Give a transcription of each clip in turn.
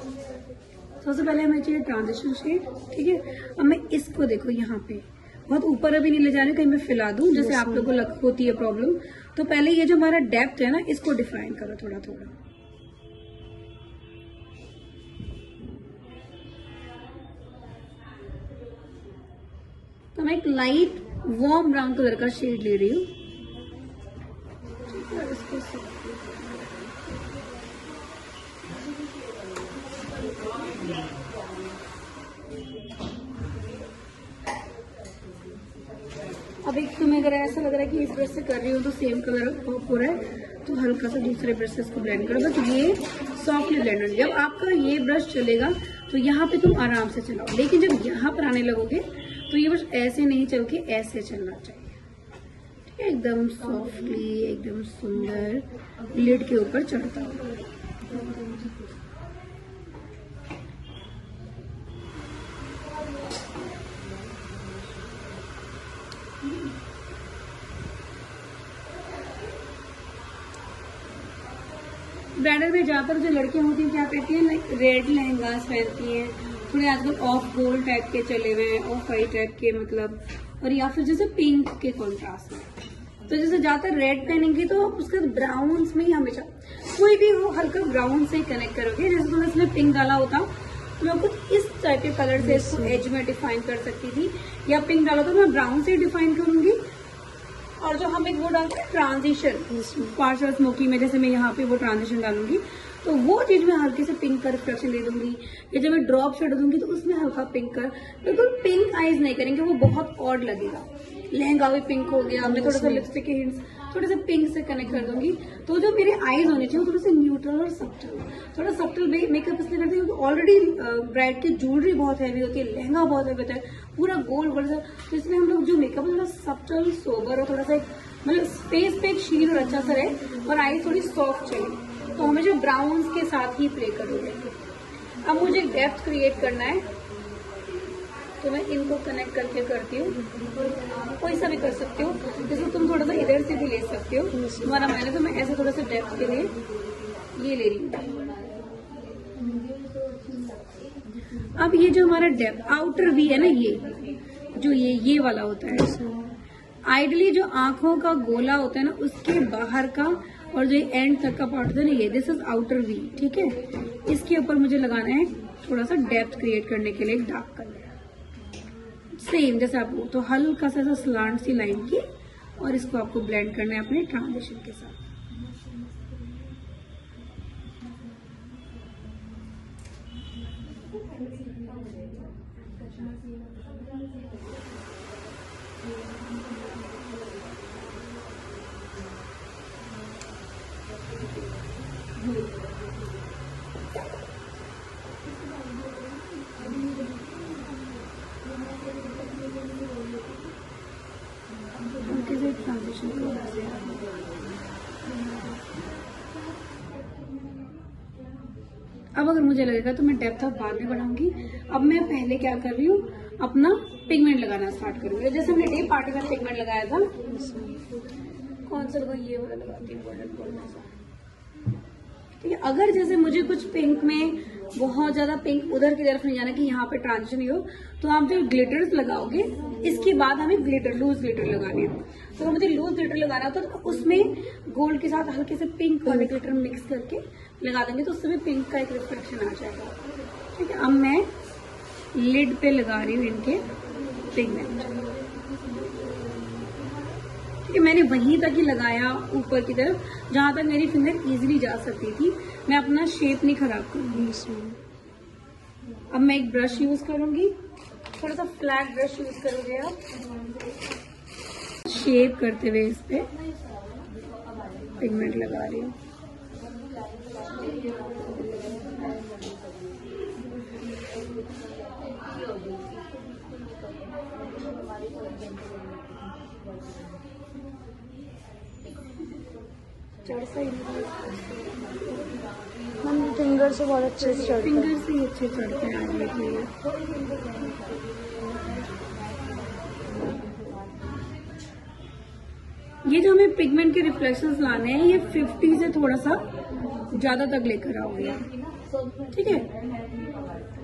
सबसे पहले हमें चाहिए ट्रांजिशन शेड, ठीक है। अब मैं इसको देखो यहाँ पे बहुत ऊपर अभी नहीं ले जा रही, कहीं मैं फैला दूं जैसे आप लोगों को होती है प्रॉब्लम। तो पहले ये जो हमारा डेप्थ है ना, इसको डिफाइन करो थोड़ा थोड़ा। तो मैं एक लाइट वार्म ब्राउन कलर का शेड ले रही हूँ। अब एक तुम्हें अगर ऐसा लग रहा है कि इस ब्रश से कर रही हूँ तो सेम कलर हो रहा है, तो हल्का सा दूसरे ब्रश से इसको ब्लेंड करो। बस ये सॉफ्टली ब्लेंड हो। जब आपका ये ब्रश चलेगा तो यहाँ पे तुम आराम से चलाओ, लेकिन जब यहाँ पर आने लगोगे तो ये ब्रश ऐसे नहीं चल के ऐसे चलना चाहिए, ठीक है। एकदम सॉफ्टली, एकदम सुंदर लिड के ऊपर चढ़ता हो। ब्राइडल में ज्यादातर जो लड़कियां होती हैं क्या कहती हैं, रेड लहंगा पहनती हैं, थोड़े आजकल ऑफ गोल्ड टाइप के चले हुए हैं, ऑफ वाइट टाइप के मतलब, और या फिर जैसे पिंक के कॉन्ट्रास्ट में। तो जैसे ज्यादातर रेड पहनेंगे तो उसके ब्राउन में ही हमेशा कोई भी हो हल्का ब्राउन से ही कनेक्ट करोगे। जैसे तुमने इसमें पिंक डाला होता तो मैं कुछ इस टाइप के कलर से इसको एज में डिफाइन कर सकती थी, या पिंक डाला तो मैं ब्राउन से डिफाइन करूंगी। और जो हम एक वो डालते हैं ट्रांजिशन पार्शल स्मोकी में, जैसे मैं यहाँ पे वो ट्रांजिशन डालूंगी तो वो चीज में हल्के से पिंक का रिफ्लेक्शन दे दूंगी, या जब मैं ड्रॉप शेड दूंगी तो उसमें हल्का पिंक कर, बिल्कुल पिंक आईज नहीं करेंगे, वो बहुत ऑड लगेगा। लहंगा भी पिंक हो गया, मैं थोड़ा सा लिपस्टिक के हिंट्स थोड़े से पिंक से कनेक्ट कर दूंगी। तो जो मेरे आईज होने चाहिए वो थोड़े से न्यूट्रल और सब्टल, थोड़ा सब्टल मेकअप इसलिए करती हूँ क्योंकि ऑलरेडी ब्राइड की ज्वेलरी बहुत हैवी होती है, लहंगा बहुत हैवी होता है, पूरा गोल्ड वर्ड, तो इसमें हम लोग जो मेकअप थोड़ा सब्टल सोबर और थोड़ा सा मतलब स्पेस पे एक शील और अच्छा सा रहे और आई थोड़ी सॉफ्ट चाहिए, तो हमें जो ब्राउन्स के साथ ही प्ले करोगे। अब मुझे डेप्थ क्रिएट करना है तो मैं इनको कनेक्ट करके करती हूँ, कोई सा भी कर सकते हो, जैसे तुम थोड़ा सा इधर से भी ले सकते हो, तुम्हारा मैंने तो मैं ऐसे थोड़ा सा डेप्थ के लिए ये ले रही हूँ। अब ये जो हमारा डेप्थ आउटर भी है ना, ये जो ये वाला होता है, आइडली जो आंखों का गोला होता है ना उसके बाहर का और जो एंड तक का पार्ट होता है ना, ये दिस इज आउटर वी, ठीक है। इसके ऊपर मुझे लगाना है थोड़ा सा डेप्थ क्रिएट करने के लिए एक डार्क कलर, सेम जैसे आपको, तो हल्का सा स्लांट सी लाइन की, और इसको आपको ब्लेंड करना है अपने ट्रांजिशन के साथ। अब अगर मुझे लगेगा तो मैं डेप्थ ऑफ बाद में बढ़ाऊंगी। अब मैं पहले क्या कर रही हूँ, अपना पिगमेंट लगाना स्टार्ट करूंगी। जैसे हमने डे पार्टी में पिगमेंट लगाया था, कौन सा लगा, ये वाला लगाती हूँ, ठीक है। अगर जैसे मुझे कुछ पिंक में बहुत ज्यादा पिंक उधर की तरफ नहीं जाना कि यहाँ पे ट्रांजिशन ही हो, तो आप जो ग्लिटर्स लगाओगे इसके बाद हमें ग्लिटर, लूज ग्लिटर लगाने हैं। तो मुझे लूज ग्लिटर लगाना होता तो उसमें गोल्ड के साथ हल्के से पिंक वाले ग्लिटर मिक्स करके लगा देंगे, तो उस समय पिंक का एक रिफ्लेक्शन आ जाएगा, ठीक है। अब मैं लिड पे लगा रही हूँ इनके पिगमेंट, ठीक है। मैंने वहीं तक ही लगाया ऊपर की तरफ जहां तक मेरी फिंगर इजीली जा सकती थी, मैं अपना शेप नहीं खराब करूंगी इसमें। अब मैं एक ब्रश यूज करूंगी, थोड़ा सा फ्लैट ब्रश यूज करोगे आप, शेप करते हुए इस पे पिगमेंट लगा रही हूँ। हम फिंगर से बहुत अच्छे से चढ़ते हैं, फिंगर से ही अच्छे चढ़ते हैं आगे के लिए। ये जो हमें पिगमेंट के रिफ्लेक्शंस लाने हैं, ये 50 से थोड़ा सा ज्यादा तक लेकर आओगे आप, ठीक है।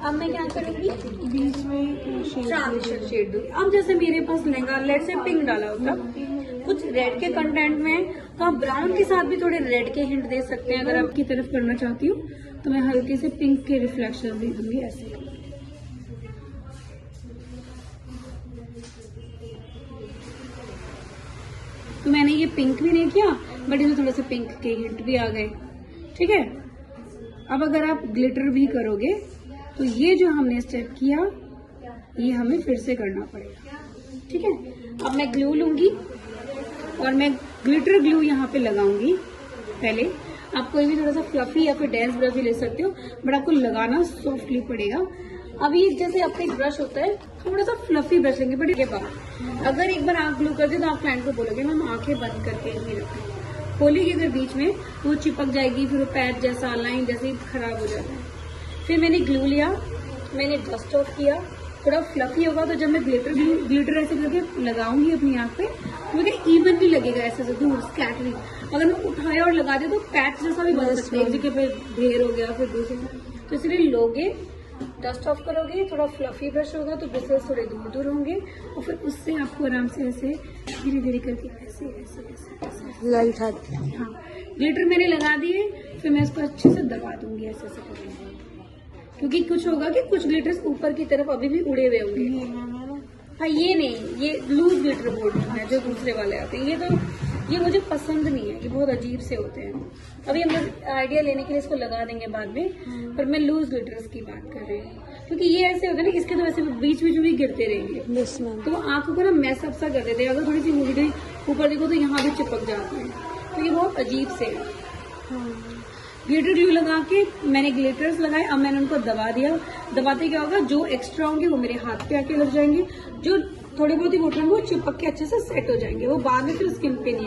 अब मैं क्या करूंगी, बीच में ट्रांजिशन शेड दूंगी। अब जैसे मेरे पास लहंगा लेट से पिंक डाला होता, कुछ रेड के कंटेंट में, तो आप ब्राउन के साथ भी थोड़े रेड के हिंट दे सकते हैं। अगर आप की तरफ करना चाहती हूँ तो मैं हल्के से पिंक के रिफ्लेक्शन दे दूंगी ऐसे। तो मैंने ये पिंक भी नहीं किया, बट इसमें थोड़े से पिंक के हिंट भी आ गए, ठीक है। अब अगर आप ग्लिटर भी करोगे तो ये जो हमने स्टेप किया, ये हमें फिर से करना पड़ेगा, ठीक है। अब मैं ग्लू लूंगी और मैं ग्लिटर ग्लू यहाँ पे लगाऊंगी। पहले आप कोई भी थोड़ा सा फ्लफी या फिर डेंस ब्रश भी ले सकते हो, बट आपको लगाना सॉफ्टली पड़ेगा। अभी जैसे आपका एक ब्रश होता है, थोड़ा सा फ्लफी ब्रश लेंगे, बट के बाद अगर एक बार आंख ग्लू कर दे तो आप क्लाइंट को बोलोगे मैम आंखें बंद करके ही रखें। खोलेगी अगर बीच में तो वो चिपक जाएगी, फिर वो पैच जैसा लाइन जैसे ही खराब हो जाता है। फिर मैंने ग्लू लिया, मैंने डस्ट ऑफ किया, थोड़ा फ्लफी होगा तो जब मैं ग्लिटर ऐसे करके लगाऊंगी अपनी आंख पे, मुझे इवनली लगेगा ऐसे से दूर स्कैटरिंग। अगर मैं उठाया और लगा दिया तो पैच जैसा भी बन सकता है, एक जगह पे ढेर हो गया फिर दूसरे, तो इसलिए लोगे, डस्ट ऑफ करोगे, थोड़ा फ्लफी ब्रश होगा तो ब्रिसल्स थोड़े दूर दूर होंगे, और फिर उससे आपको आराम से ऐसे धीरे धीरे करके ऐसे ऐसे ऐसे ऐसे लाइट हाथ। हाँ, ग्लिटर मैंने लगा दिए, फिर मैं इसको अच्छे से दबा दूंगी ऐसे ऐसे करके, क्योंकि कुछ होगा कि कुछ ग्लिटर्स ऊपर की तरफ अभी भी उड़े हुए होंगे। हाँ, ये नहीं, ये लूज ग्लिटर बोर्ड है जो दूसरे वाले आते हैं, ये मुझे पसंद नहीं है, ये बहुत अजीब से होते हैं। अभी हम लोग आइडिया लेने के लिए इसको लगा देंगे बाद में, पर मैं लूज ग्लिटर्स की बात कर रही हूँ, क्योंकि ये ऐसे होते हैं ना, इसके तो वैसे बीच बीच में गिरते रहेंगे, तो आंखों को ना मैसअप सा कर देते हैं। अगर थोड़ी सी मूवी ऊपर देखो तो यहाँ भी चिपक जाते हैं, तो ये बहुत अजीब से है। ग्लिटर ग्लू लगा के मैंने ग्लिटर्स लगाए, अब मैंने उनको दबा दिया। दबाते क्या होगा, जो एक्स्ट्रा होंगे वो मेरे हाथ पे आके लग जाएंगे, जो थोड़े बहुत ही मोटे होंगे वो चिपक के अच्छे से सेट हो जाएंगे, वो बाद में फिर स्किन पे नहीं